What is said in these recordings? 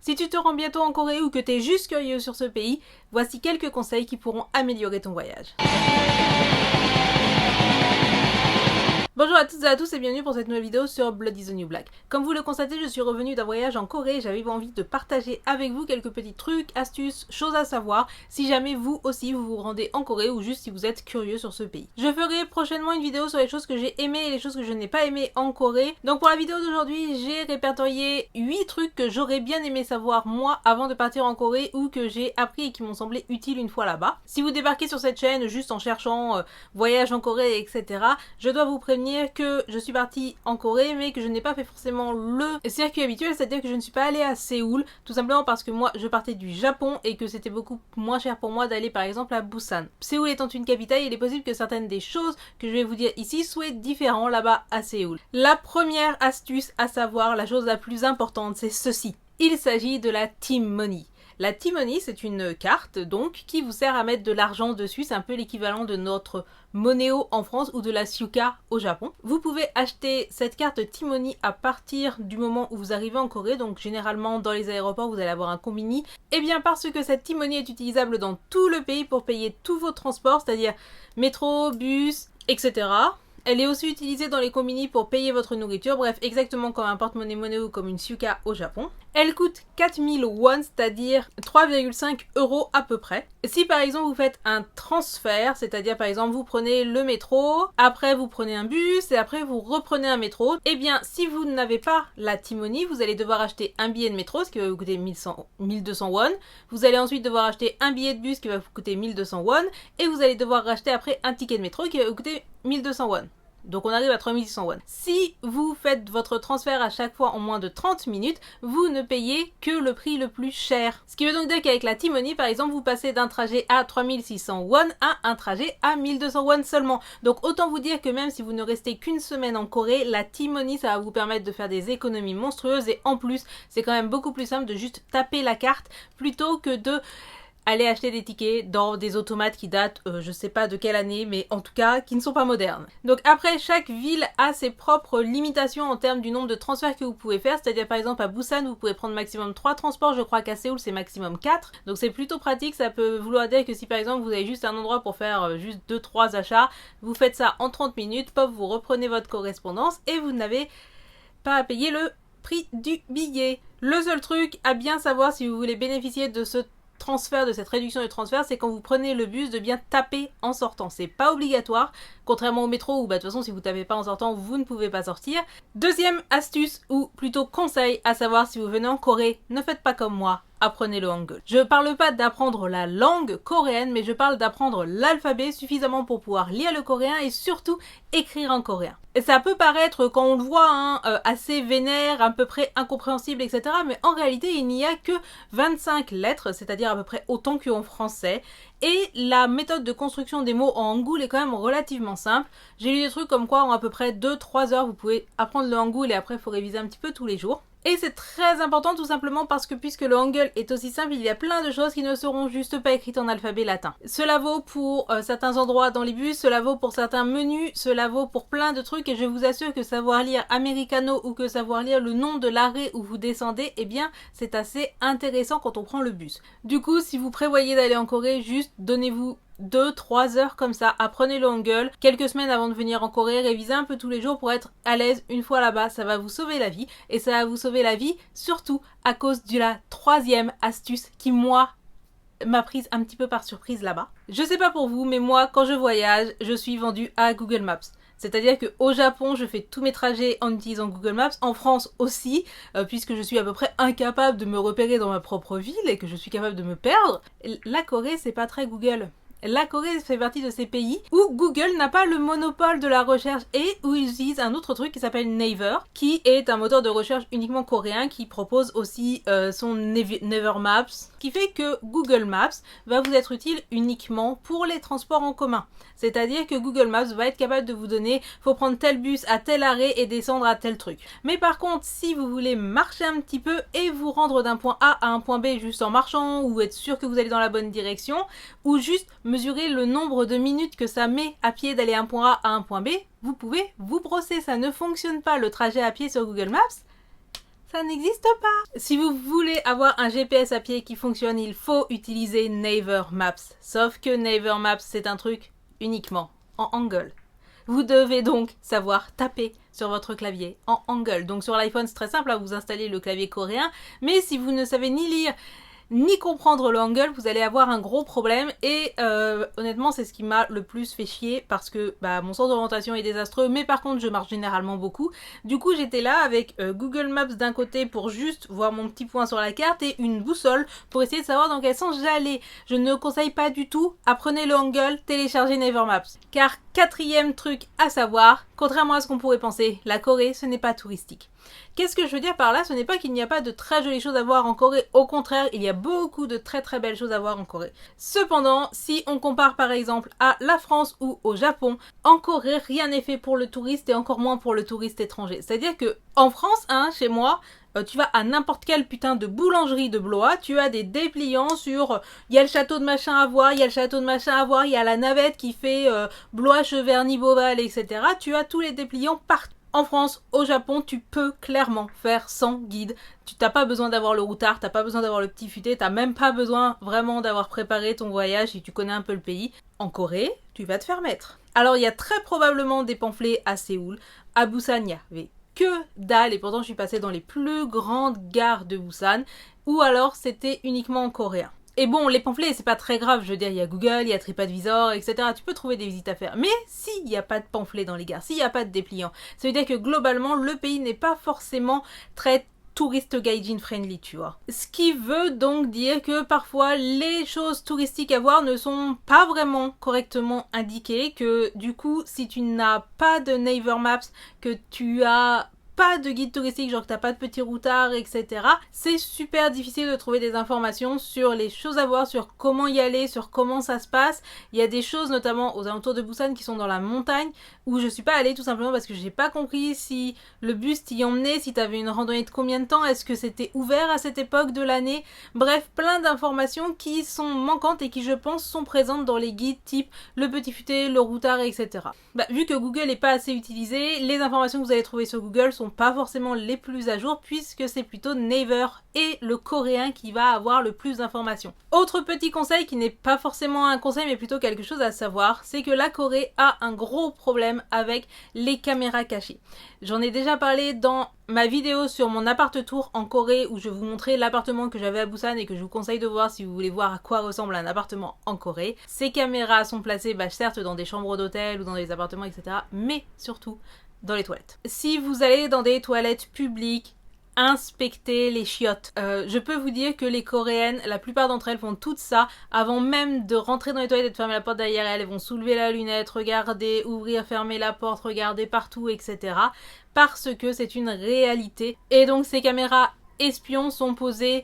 Si tu te rends bientôt en Corée ou que tu es juste curieux sur ce pays, voici quelques conseils qui pourront améliorer ton voyage. Bonjour à toutes et à tous et bienvenue pour cette nouvelle vidéo sur Blood is the New Black. Comme vous le constatez, je suis revenue d'un voyage en Corée et j'avais envie de partager avec vous quelques petits trucs, astuces, choses à savoir si jamais vous aussi vous vous rendez en Corée ou juste si vous êtes curieux sur ce pays. Je ferai prochainement une vidéo sur les choses que j'ai aimées et les choses que je n'ai pas aimées en Corée. Donc pour la vidéo d'aujourd'hui, j'ai répertorié 8 trucs que j'aurais bien aimé savoir moi avant de partir en Corée ou que j'ai appris et qui m'ont semblé utiles une fois là-bas. Si vous débarquez sur cette chaîne juste en cherchant voyage en Corée, etc., je dois vous prévenir que je suis partie en Corée mais que je n'ai pas fait forcément le circuit habituel, c'est-à-dire que je ne suis pas allée à Séoul, tout simplement parce que moi je partais du Japon et que c'était beaucoup moins cher pour moi d'aller par exemple à Busan. Séoul étant une capitale, il est possible que certaines des choses que je vais vous dire ici soient différentes là-bas à Séoul. La première astuce à savoir, la chose la plus importante, c'est ceci. Il s'agit de la T-Money. La T-Money, c'est une carte donc qui vous sert à mettre de l'argent dessus, c'est un peu l'équivalent de notre Moneo en France ou de la Suica au Japon. Vous pouvez acheter cette carte T-Money à partir du moment où vous arrivez en Corée, donc généralement dans les aéroports vous allez avoir un combini. Et bien parce que cette T-Money est utilisable dans tout le pays pour payer tous vos transports, c'est-à-dire métro, bus, etc. Elle est aussi utilisée dans les combini pour payer votre nourriture, bref, exactement comme un porte-monnaie Moneo ou comme une Suica au Japon. Elle coûte 4000 won, c'est-à-dire 3,5 € à peu près. Si par exemple vous faites un transfert, c'est-à-dire par exemple vous prenez le métro, après vous prenez un bus et après vous reprenez un métro, eh bien si vous n'avez pas la T-Money, vous allez devoir acheter un billet de métro, ce qui va vous coûter 1200 won. Vous allez ensuite devoir acheter un billet de bus qui va vous coûter 1200 won et vous allez devoir racheter après un ticket de métro qui va vous coûter 1200 won. Donc on arrive à 3600 won. Si vous faites votre transfert à chaque fois en moins de 30 minutes, vous ne payez que le prix le plus cher. Ce qui veut donc dire qu'avec la T-Money, par exemple, vous passez d'un trajet à 3600 won à un trajet à 1200 won seulement. Donc autant vous dire que même si vous ne restez qu'une semaine en Corée, la T-Money, ça va vous permettre de faire des économies monstrueuses et en plus, c'est quand même beaucoup plus simple de juste taper la carte plutôt que de aller acheter des tickets dans des automates qui datent, je sais pas de quelle année, mais en tout cas qui ne sont pas modernes. Donc après, chaque ville a ses propres limitations en termes du nombre de transferts que vous pouvez faire, c'est-à-dire par exemple à Busan, vous pouvez prendre maximum 3 transports, je crois qu'à Séoul c'est maximum 4, donc c'est plutôt pratique. Ça peut vouloir dire que si par exemple vous avez juste un endroit pour faire juste 2-3 achats, vous faites ça en 30 minutes, pop, vous reprenez votre correspondance et vous n'avez pas à payer le prix du billet. Le seul truc à bien savoir si vous voulez bénéficier de ce transfert, de cette réduction de transfert, c'est quand vous prenez le bus de bien taper en sortant. C'est pas obligatoire, contrairement au métro où de toute façon si vous tapez pas en sortant vous ne pouvez pas sortir. Deuxième astuce ou plutôt conseil à savoir si vous venez en Corée, ne faites pas comme moi, apprenez le hangul. Je parle pas d'apprendre la langue coréenne, mais je parle d'apprendre l'alphabet suffisamment pour pouvoir lire le coréen et surtout écrire en coréen. Et ça peut paraître, quand on le voit, assez vénère, à peu près incompréhensible, etc. Mais en réalité, il n'y a que 25 lettres, c'est-à-dire à peu près autant qu'en français. Et la méthode de construction des mots en hangul est quand même relativement simple. J'ai lu des trucs comme quoi en à peu près 2-3 heures, vous pouvez apprendre le hangul et après il faut réviser un petit peu tous les jours. Et c'est très important tout simplement parce que puisque le hangul est aussi simple, il y a plein de choses qui ne seront juste pas écrites en alphabet latin. Cela vaut pour certains endroits dans les bus, cela vaut pour certains menus, cela vaut pour plein de trucs et je vous assure que savoir lire americano ou que savoir lire le nom de l'arrêt où vous descendez, eh bien c'est assez intéressant quand on prend le bus. Du coup, si vous prévoyez d'aller en Corée, juste donnez-vous 2-3 heures comme ça, apprenez le hangul quelques semaines avant de venir en Corée, révisez un peu tous les jours pour être à l'aise une fois là-bas, ça va vous sauver la vie et ça va vous sauver la vie surtout à cause de la troisième astuce qui moi m'a prise un petit peu par surprise là-bas. Je sais pas pour vous mais moi quand je voyage, je suis vendue à Google Maps. C'est-à-dire qu'au Japon, je fais tous mes trajets en utilisant Google Maps, en France aussi, puisque je suis à peu près incapable de me repérer dans ma propre ville et que je suis capable de me perdre. La Corée, c'est pas très Google. La Corée fait partie de ces pays où Google n'a pas le monopole de la recherche et où ils utilisent un autre truc qui s'appelle Naver, qui est un moteur de recherche uniquement coréen qui propose aussi son Naver Maps, qui fait que Google Maps va vous être utile uniquement pour les transports en commun. C'est-à-dire que Google Maps va être capable de vous donner faut prendre tel bus à tel arrêt et descendre à tel truc. Mais par contre, si vous voulez marcher un petit peu et vous rendre d'un point A à un point B juste en marchant ou être sûr que vous allez dans la bonne direction ou juste mesurer le nombre de minutes que ça met à pied d'aller d'un point A à un point B, vous pouvez vous brosser. Ça ne fonctionne pas le trajet à pied sur Google Maps. ça n'existe pas. Si vous voulez avoir un GPS à pied qui fonctionne, il faut utiliser Naver Maps. Sauf que Naver Maps, c'est un truc uniquement en Hangul. Vous devez donc savoir taper sur votre clavier en Hangul. Donc sur l'iPhone, c'est très simple, hein, vous installez le clavier coréen, mais si vous ne savez ni lire ni comprendre le Hangul, vous allez avoir un gros problème et honnêtement c'est ce qui m'a le plus fait chier parce que mon sens d'orientation est désastreux, mais par contre je marche généralement beaucoup. Du coup j'étais là avec Google Maps d'un côté pour juste voir mon petit point sur la carte et une boussole pour essayer de savoir dans quel sens j'allais. Je ne conseille pas du tout, apprenez le Hangul, téléchargez Naver Maps. Car quatrième truc à savoir, contrairement à ce qu'on pourrait penser, la Corée ce n'est pas touristique. Qu'est-ce que je veux dire par là? Ce n'est pas qu'il n'y a pas de très jolies choses à voir en Corée, au contraire, il y a beaucoup de très très belles choses à voir en Corée. Cependant, si on compare par exemple à la France ou au Japon, en Corée, rien n'est fait pour le touriste et encore moins pour le touriste étranger. C'est-à-dire que en France, chez moi, tu vas à n'importe quelle putain de boulangerie de Blois, tu as des dépliants sur il y a le château de machin à voir, il y a le château de machin à voir, il y a la navette qui fait Blois, Cheverny, Beauval, etc. Tu as tous les dépliants partout. En France, au Japon, tu peux clairement faire sans guide. Tu n'as pas besoin d'avoir le routard, t'as pas besoin d'avoir le petit futé, t'as même pas besoin vraiment d'avoir préparé ton voyage si tu connais un peu le pays. En Corée, tu vas te faire mettre. Alors il y a très probablement des pamphlets à Séoul. À Busan, il y avait que dalle et pourtant je suis passée dans les plus grandes gares de Busan. Ou alors c'était uniquement en coréen. Et bon, les pamphlets, c'est pas très grave, je veux dire, il y a Google, il y a TripAdvisor, etc. Tu peux trouver des visites à faire. Mais s'il n'y a pas de pamphlets dans les gares, s'il n'y a pas de dépliants, ça veut dire que globalement, le pays n'est pas forcément très touriste gaijin friendly, tu vois. Ce qui veut donc dire que parfois, les choses touristiques à voir ne sont pas vraiment correctement indiquées, que du coup, si tu n'as pas de Naver Maps, que tu as pas de guide touristique, genre que t'as pas de petit routard, etc. C'est super difficile de trouver des informations sur les choses à voir, sur comment y aller, sur comment ça se passe. Il y a des choses, notamment aux alentours de Busan, qui sont dans la montagne, où je suis pas allée tout simplement parce que j'ai pas compris si le bus t'y emmenait, si t'avais une randonnée de combien de temps, est-ce que c'était ouvert à cette époque de l'année. Bref, plein d'informations qui sont manquantes et qui, je pense, sont présentes dans les guides type le petit futé, le routard, etc. Vu que Google n'est pas assez utilisé, les informations que vous allez trouver sur Google sont pas forcément les plus à jour puisque c'est plutôt Naver et le coréen qui va avoir le plus d'informations. Autre petit conseil qui n'est pas forcément un conseil mais plutôt quelque chose à savoir, c'est que la Corée a un gros problème avec les caméras cachées. J'en ai déjà parlé dans ma vidéo sur mon appart tour en Corée où je vous montrais l'appartement que j'avais à Busan et que je vous conseille de voir si vous voulez voir à quoi ressemble un appartement en Corée. Ces caméras sont placées certes dans des chambres d'hôtel ou dans des appartements, etc. mais surtout dans les toilettes. Si vous allez dans des toilettes publiques, inspectez les chiottes. Je peux vous dire que les Coréennes, la plupart d'entre elles font tout ça avant même de rentrer dans les toilettes et de fermer la porte derrière elles. Elles vont soulever la lunette, regarder, ouvrir, fermer la porte, regarder partout, etc. Parce que c'est une réalité. Et donc ces caméras espions sont posées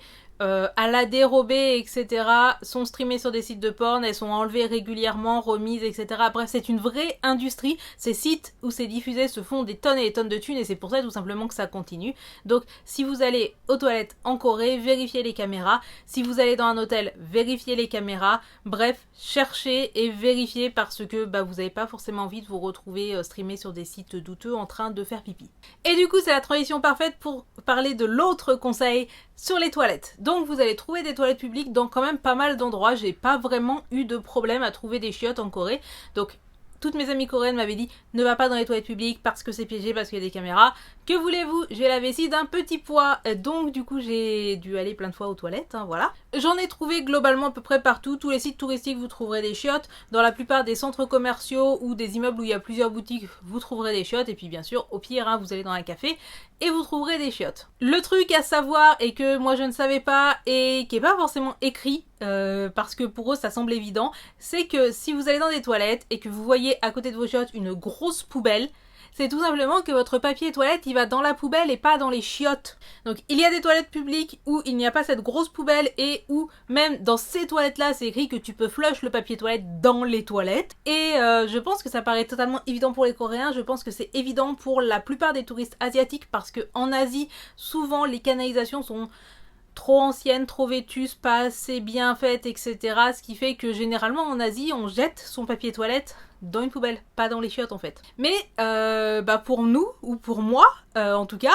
à la dérobée, etc. sont streamées sur des sites de porn, elles sont enlevées régulièrement, remises, etc. Bref, c'est une vraie industrie. Ces sites où c'est diffusé se font des tonnes et des tonnes de thunes et c'est pour ça tout simplement que ça continue. Donc, si vous allez aux toilettes en Corée, vérifiez les caméras. Si vous allez dans un hôtel, vérifiez les caméras. Bref, cherchez et vérifiez parce que vous n'avez pas forcément envie de vous retrouver streamé sur des sites douteux en train de faire pipi. Et du coup, c'est la transition parfaite pour parler de l'autre conseil sur les toilettes. Donc vous allez trouver des toilettes publiques dans quand même pas mal d'endroits. J'ai pas vraiment eu de problème à trouver des chiottes en Corée. Donc toutes mes amies coréennes m'avaient dit ne va pas dans les toilettes publiques parce que c'est piégé, parce qu'il y a des caméras. Que voulez-vous? J'ai la vessie d'un petit poids, donc du coup j'ai dû aller plein de fois aux toilettes, voilà. J'en ai trouvé globalement à peu près partout. Tous les sites touristiques vous trouverez des chiottes. Dans la plupart des centres commerciaux ou des immeubles où il y a plusieurs boutiques, vous trouverez des chiottes. Et puis bien sûr, au pire, vous allez dans un café et vous trouverez des chiottes. Le truc à savoir et que moi je ne savais pas et qui est pas forcément écrit, parce que pour eux ça semble évident, c'est que si vous allez dans des toilettes et que vous voyez à côté de vos chiottes une grosse poubelle, c'est tout simplement que votre papier toilette il va dans la poubelle et pas dans les chiottes. Donc il y a des toilettes publiques où il n'y a pas cette grosse poubelle et où même dans ces toilettes là c'est écrit que tu peux flush le papier toilette dans les toilettes. Et je pense que ça paraît totalement évident pour les Coréens, je pense que c'est évident pour la plupart des touristes asiatiques parce que en Asie souvent les canalisations sont trop ancienne, trop vétuste, pas assez bien faite, etc. Ce qui fait que généralement en Asie, on jette son papier toilette dans une poubelle, pas dans les chiottes en fait. Mais pour nous, ou pour moi en tout cas,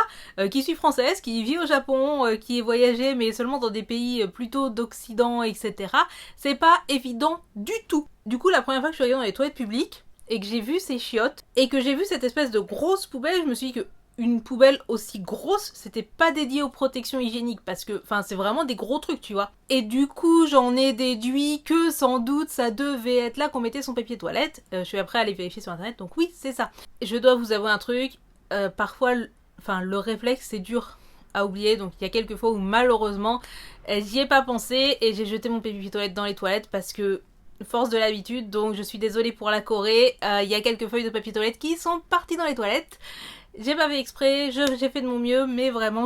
qui suis française, qui vit au Japon, qui est voyagée mais seulement dans des pays plutôt d'Occident, etc. C'est pas évident du tout. Du coup, la première fois que je suis arrivée dans les toilettes publiques, et que j'ai vu ces chiottes, et que j'ai vu cette espèce de grosse poubelle, je me suis dit que une poubelle aussi grosse, c'était pas dédié aux protections hygiéniques parce que, enfin, c'est vraiment des gros trucs, tu vois. Et du coup, j'en ai déduit que sans doute ça devait être là qu'on mettait son papier toilette. Je suis après allée vérifier sur internet, donc oui, c'est ça. Et je dois vous avouer un truc, parfois, le réflexe c'est dur à oublier, donc il y a quelques fois où malheureusement, j'y ai pas pensé et j'ai jeté mon papier toilette dans les toilettes parce que force de l'habitude, donc je suis désolée pour la Corée, il y a quelques feuilles de papier toilette qui sont parties dans les toilettes. J'ai pas fait exprès, j'ai fait de mon mieux, mais vraiment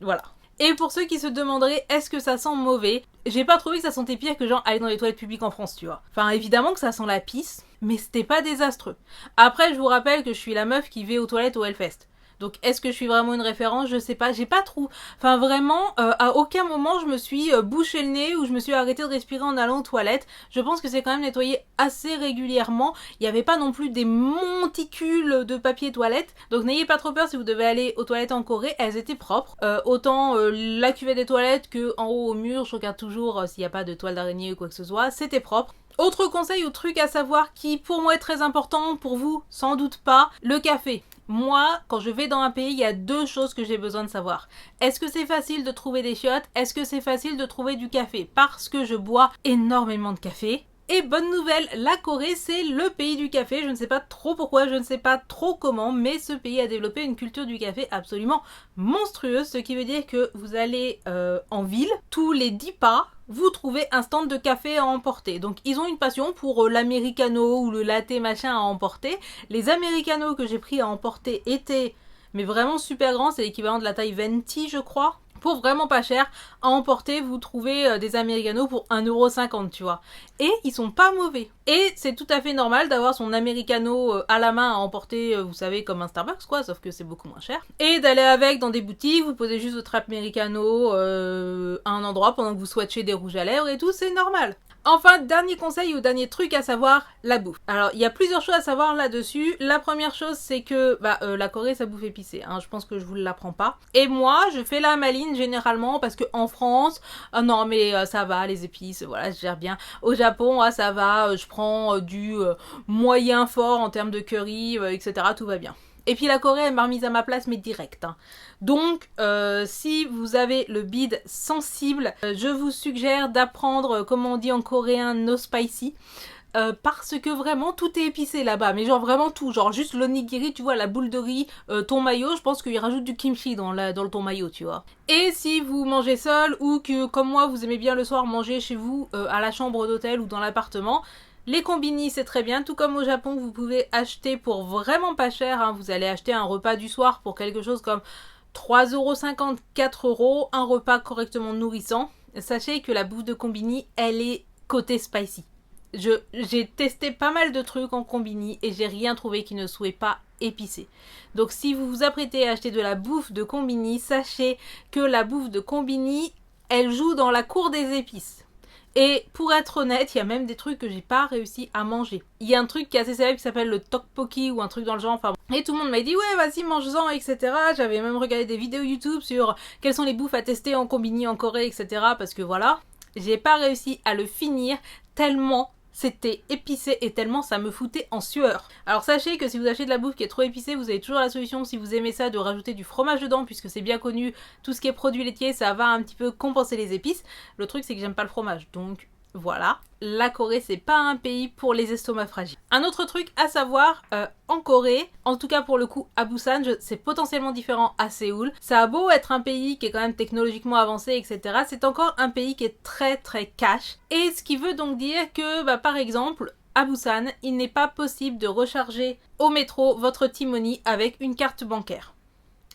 voilà. Et pour ceux qui se demanderaient, est-ce que ça sent mauvais? J'ai pas trouvé que ça sentait pire que genre aller dans les toilettes publiques en France, tu vois. Enfin, évidemment que ça sent la pisse, mais c'était pas désastreux. Après, je vous rappelle que je suis la meuf qui va aux toilettes au Hellfest. Donc est-ce que je suis vraiment une référence? Je sais pas, j'ai pas trop... Enfin vraiment, à aucun moment je me suis bouché le nez ou je me suis arrêtée de respirer en allant aux toilettes. Je pense que c'est quand même nettoyé assez régulièrement. Il n'y avait pas non plus des monticules de papier toilette. Donc n'ayez pas trop peur si vous devez aller aux toilettes en Corée, elles étaient propres. Autant la cuvette des toilettes que en haut au mur, je regarde toujours s'il n'y a pas de toile d'araignée ou quoi que ce soit, c'était propre. Autre conseil ou truc à savoir qui pour moi est très important, pour vous sans doute pas, le café. Moi, quand je vais dans un pays, il y a deux choses que j'ai besoin de savoir. Est-ce que c'est facile de trouver des chiottes? Est-ce que c'est facile de trouver du café? Parce que je bois énormément de café. Et bonne nouvelle, la Corée c'est le pays du café, je ne sais pas trop pourquoi, je ne sais pas trop comment, mais ce pays a développé une culture du café absolument monstrueuse, ce qui veut dire que vous allez en ville, tous les 10 pas, vous trouvez un stand de café à emporter. Donc ils ont une passion pour l'americano ou le latte machin à emporter. Les americanos que j'ai pris à emporter étaient mais vraiment super grands, c'est l'équivalent de la taille venti je crois. Pour vraiment pas cher, à emporter, vous trouvez des americanos pour 1,50€, tu vois. Et ils sont pas mauvais. Et c'est tout à fait normal d'avoir son americano à la main à emporter, vous savez, comme un Starbucks, quoi, sauf que c'est beaucoup moins cher. Et d'aller avec dans des boutiques, vous posez juste votre americano à un endroit pendant que vous swatchez des rouges à lèvres et tout, c'est normal. Enfin, dernier conseil ou dernier truc à savoir, la bouffe. Alors, il y a plusieurs choses à savoir là-dessus. La première chose, c'est que la Corée, ça bouffe épicé. Hein. Je pense que je vous l'apprends pas. Et moi, je fais la maline généralement parce que en France, non mais ça va, les épices, voilà, je gère bien. Au Japon, ça va, je prends du moyen fort en termes de curry, etc. Tout va bien. Et puis la Corée, elle m'a remise à ma place, mais direct. Hein. Donc, si vous avez le bide sensible, je vous suggère d'apprendre, comme on dit en coréen, no spicy. Parce que vraiment tout est épicé là-bas, mais genre vraiment tout, genre juste l'onigiri, tu vois, la boule de riz, thon mayo, je pense qu'il rajoute du kimchi dans le thon mayo, tu vois. Et si vous mangez seul ou que comme moi vous aimez bien le soir manger chez vous à la chambre d'hôtel ou dans l'appartement, les combini c'est très bien, tout comme au Japon vous pouvez acheter pour vraiment pas cher, hein, vous allez acheter un repas du soir pour quelque chose comme 3,50€, 4€, un repas correctement nourrissant. Sachez que la bouffe de combini, elle est côté spicy. J'ai testé pas mal de trucs en combini et j'ai rien trouvé qui ne soit pas épicé. Donc si vous vous apprêtez à acheter de la bouffe de combini, sachez que la bouffe de combini, elle joue dans la cour des épices. Et pour être honnête, il y a même des trucs que j'ai pas réussi à manger. Il y a un truc qui est assez célèbre qui s'appelle le tteokbokki ou un truc dans le genre. Enfin, et tout le monde m'a dit ouais vas-y mange-en etc. J'avais même regardé des vidéos YouTube sur quelles sont les bouffes à tester en combini en Corée etc. Parce que voilà, j'ai pas réussi à le finir tellement c'était épicé et tellement ça me foutait en sueur. Alors sachez que si vous achetez de la bouffe qui est trop épicée, vous avez toujours la solution, si vous aimez ça, de rajouter du fromage dedans, puisque c'est bien connu, tout ce qui est produit laitier, ça va un petit peu compenser les épices. Le truc c'est que j'aime pas le fromage, donc voilà. La Corée c'est pas un pays pour les estomacs fragiles. Un autre truc à savoir, en Corée, en tout cas pour le coup à Busan, c'est potentiellement différent à Séoul. Ça a beau être un pays qui est quand même technologiquement avancé etc, c'est encore un pays qui est très très cash. Et ce qui veut donc dire que par exemple à Busan, il n'est pas possible de recharger au métro votre T-Money avec une carte bancaire.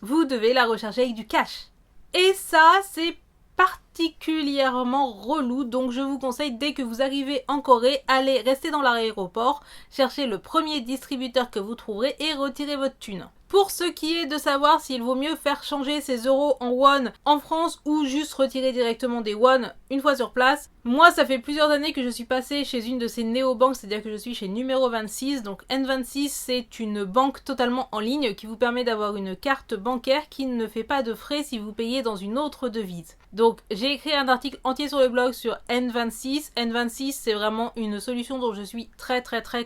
Vous devez la recharger avec du cash. Et ça c'est particulièrement relou, donc je vous conseille dès que vous arrivez en Corée, allez rester dans l'aéroport, cherchez le premier distributeur que vous trouverez et retirez votre thune. Pour ce qui est de savoir s'il vaut mieux faire changer ses euros en won en France ou juste retirer directement des won une fois sur place, moi ça fait plusieurs années que je suis passée chez une de ces néobanques, c'est-à-dire que je suis chez numéro 26, donc N26 c'est une banque totalement en ligne qui vous permet d'avoir une carte bancaire qui ne fait pas de frais si vous payez dans une autre devise. Donc j'ai écrit un article entier sur le blog sur N26. N26 c'est vraiment une solution dont je suis très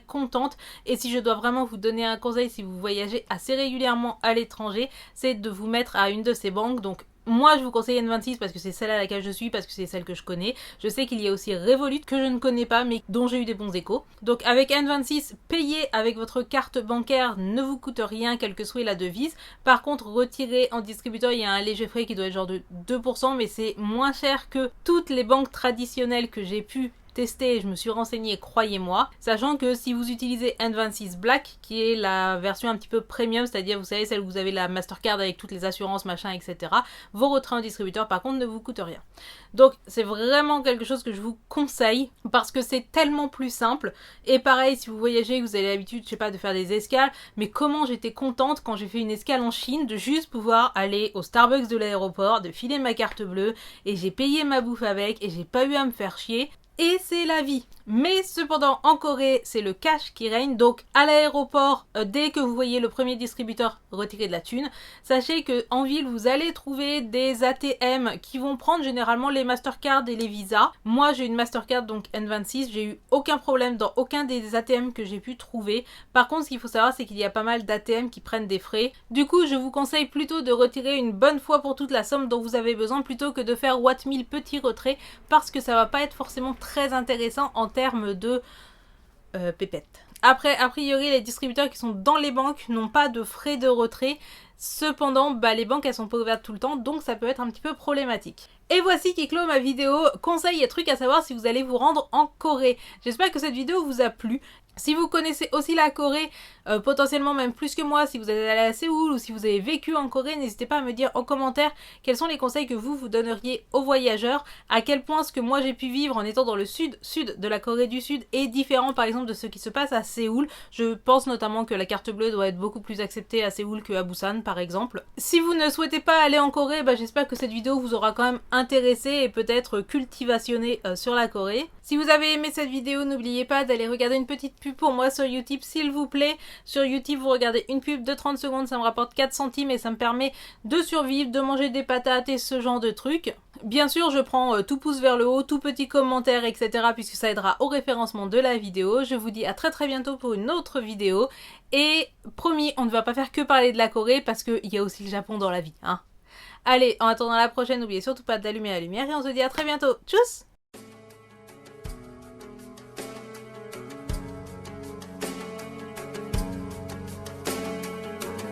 contente, et si je dois vraiment vous donner un conseil si vous voyagez assez régulièrement à l'étranger, c'est de vous mettre à une de ces banques. Donc moi je vous conseille N26 parce que c'est celle à laquelle je suis, parce que c'est celle que je connais. Je sais qu'il y a aussi Revolut que je ne connais pas mais dont j'ai eu des bons échos. Donc avec N26, payer avec votre carte bancaire ne vous coûte rien quelle que soit la devise. Par contre retirer en distributeur il y a un léger frais qui doit être genre de 2%, mais c'est moins cher que toutes les banques traditionnelles que j'ai pu tester, je me suis renseignée, croyez-moi, sachant que si vous utilisez N26 Black, qui est la version un petit peu premium, c'est-à-dire vous savez celle où vous avez la Mastercard avec toutes les assurances, machin, etc., vos retraits en distributeur par contre ne vous coûtent rien. Donc c'est vraiment quelque chose que je vous conseille parce que c'est tellement plus simple. Et pareil, si vous voyagez, vous avez l'habitude, je sais pas, de faire des escales, mais comment j'étais contente quand j'ai fait une escale en Chine de juste pouvoir aller au Starbucks de l'aéroport, de filer ma carte bleue, et j'ai payé ma bouffe avec, et j'ai pas eu à me faire chier. Et c'est la vie. Mais cependant, en Corée, c'est le cash qui règne. Donc, à l'aéroport, dès que vous voyez le premier distributeur retirer de la thune, sachez que en ville, vous allez trouver des ATM qui vont prendre généralement les Mastercard et les Visa. Moi, j'ai une Mastercard, donc N26. J'ai eu aucun problème dans aucun des ATM que j'ai pu trouver. Par contre, ce qu'il faut savoir, c'est qu'il y a pas mal d'ATM qui prennent des frais. Du coup, je vous conseille plutôt de retirer une bonne fois pour toute la somme dont vous avez besoin, plutôt que de faire what 1000 petits retraits, parce que ça va pas être forcément très intéressant en termes de pépettes. Après, a priori, les distributeurs qui sont dans les banques n'ont pas de frais de retrait. Cependant, les banques, elles sont pas ouvertes tout le temps, donc ça peut être un petit peu problématique. Et voici qui clôt ma vidéo conseils et trucs à savoir si vous allez vous rendre en Corée. J'espère que cette vidéo vous a plu. Si vous connaissez aussi la Corée, potentiellement même plus que moi, si vous êtes allé à Séoul ou si vous avez vécu en Corée, n'hésitez pas à me dire en commentaire quels sont les conseils que vous donneriez aux voyageurs, à quel point ce que moi j'ai pu vivre en étant dans le sud de la Corée du Sud est différent par exemple de ce qui se passe à Séoul. Je pense notamment que la carte bleue doit être beaucoup plus acceptée à Séoul qu'à Busan par exemple. Si vous ne souhaitez pas aller en Corée, j'espère que cette vidéo vous aura quand même intéressé et peut-être cultivationné sur la Corée. Si vous avez aimé cette vidéo, n'oubliez pas d'aller regarder une petite pub pour moi sur YouTube s'il vous plaît. Sur YouTube, vous regardez une pub de 30 secondes, ça me rapporte 4 centimes et ça me permet de survivre, de manger des patates et ce genre de trucs. Bien sûr, je prends tout pouce vers le haut, tout petit commentaire, etc. puisque ça aidera au référencement de la vidéo. Je vous dis à très bientôt pour une autre vidéo. Et promis, on ne va pas faire que parler de la Corée parce qu'il y a aussi le Japon dans la vie, hein. Allez, en attendant la prochaine, n'oubliez surtout pas d'allumer la lumière et on se dit à très bientôt. Tchuss!